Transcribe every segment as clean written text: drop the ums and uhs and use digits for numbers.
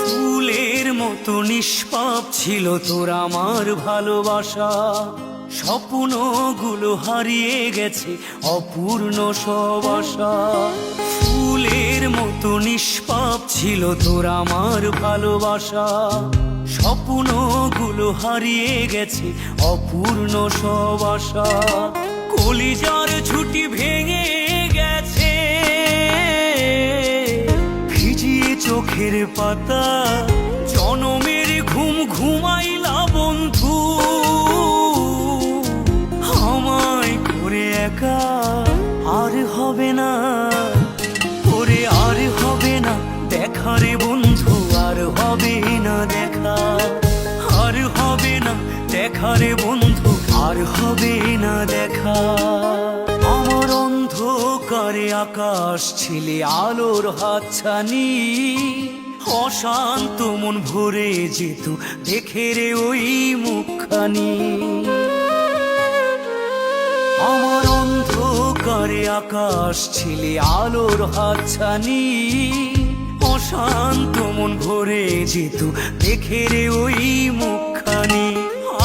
ফুলের মতো নিষ্পাপ ছিল তোর আমার ভালোবাসা, স্বপ্নগুলো হারিয়ে গেছে অপূর্ণ সব আশা। ফুলের মতো নিষ্পাপ ছিল তোর আমার ভালোবাসা, স্বপ্নগুলো হারিয়ে গেছে অপূর্ণ সব আশা। কলিজার ছুটি ভেঙে গেছে ভিজিয়ে চোখের পাতা, জনমের ঘুম ঘুমাইলা বন্ধু আমায় করে একা। আর হবে না ওরে, আর হবে না দেখা রে বন্ধু, আর হবে না দেখা, আর হবে না দেখা রে বন্ধু, আর হবে না দেখা। আমার অন্ধকারে আকাশ ছিলে আলোর হাতছানি, অশান্ত মন ভরে যেত দেখে রে ওই মুখখানি। আমার অন্ধকারে আকাশ ছিলে আলোর হাতছানি, অশান্ত মন ভরে যেত দেখে রে ওই মুখখানি।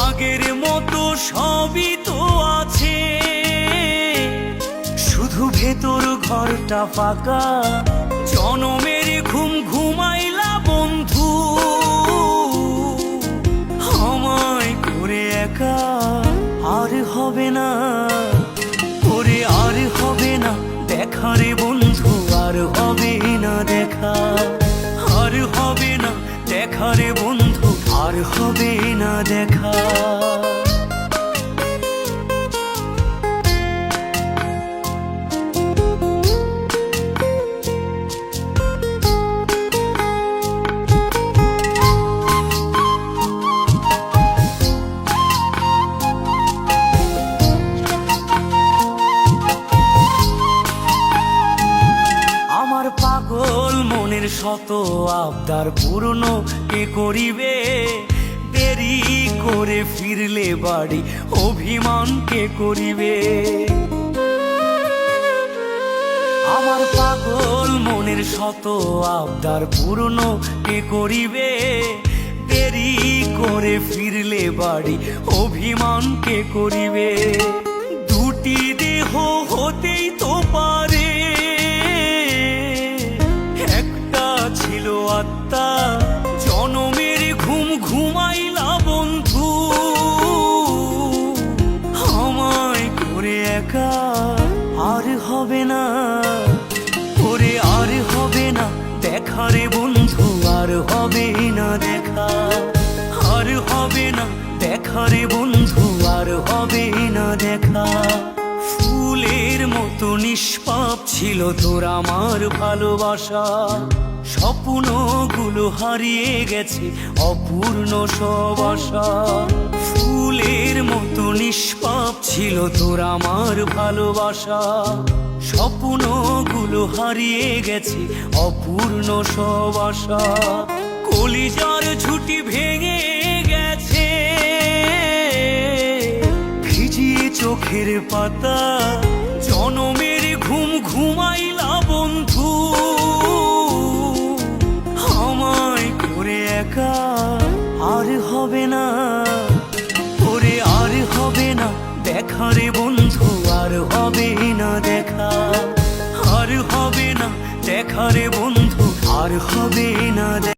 আগের মতো সবই তো আছে, শুধু ভেতর ঘরটা ফাঁকা, জনমের ঘুম ঘুমাইলা বন্ধু আমায় করে একা। আর হবে না ওরে, আর হবে না দেখা রে বন্ধু, আর হবে না দেখা, আর হবে না দেখা রে বন্ধু, আর হবে না দেখা। আমার পাগল মনের শত আবদার পূর্ণ কে করিবে, দেরি করে ফিরলে বাড়ি অভিমান কে করিবে। আমার পাগল মনের শত আবদার পূর্ণ কে করিবে, দেরি করে ফিরলে বাড়ি অভিমান কে করিবে। দুটি দেহ হতেই তো পারে, ছিল আত্মা, জনমের ঘুম ঘুমাইলা বন্ধু আমায় করে একা। আর হবে না ওরে, আর হবে না দেখা রে বন্ধু, আর হবে না দেখা, আর হবে না দেখা রে বন্ধু, আর হবে না দেখা। ফুলের মতো নিষ্পাপ ছিল তোর আমার ভালোবাসা, স্বপ্নগুলো হারিয়ে গেছে অপূর্ণ সব আশা। ফুলের মতো নিষ্পাপ ছিল তোর আমার ভালোবাসা, স্বপ্নগুলো হারিয়ে গেছে অপূর্ণ সব আশা। কলিজার ছুটি ভেঙে গেছে ভিজিয়ে চোখের পাতা, জনমের ঘুম ঘুমাইলা বন্ধু আমায় করে একা। আর হবে না ওরে, আর হবে না দেখা রে বন্ধু, আর হবে না দেখা, আর হবে না দেখা রে বন্ধু, আর হবে না দেখা।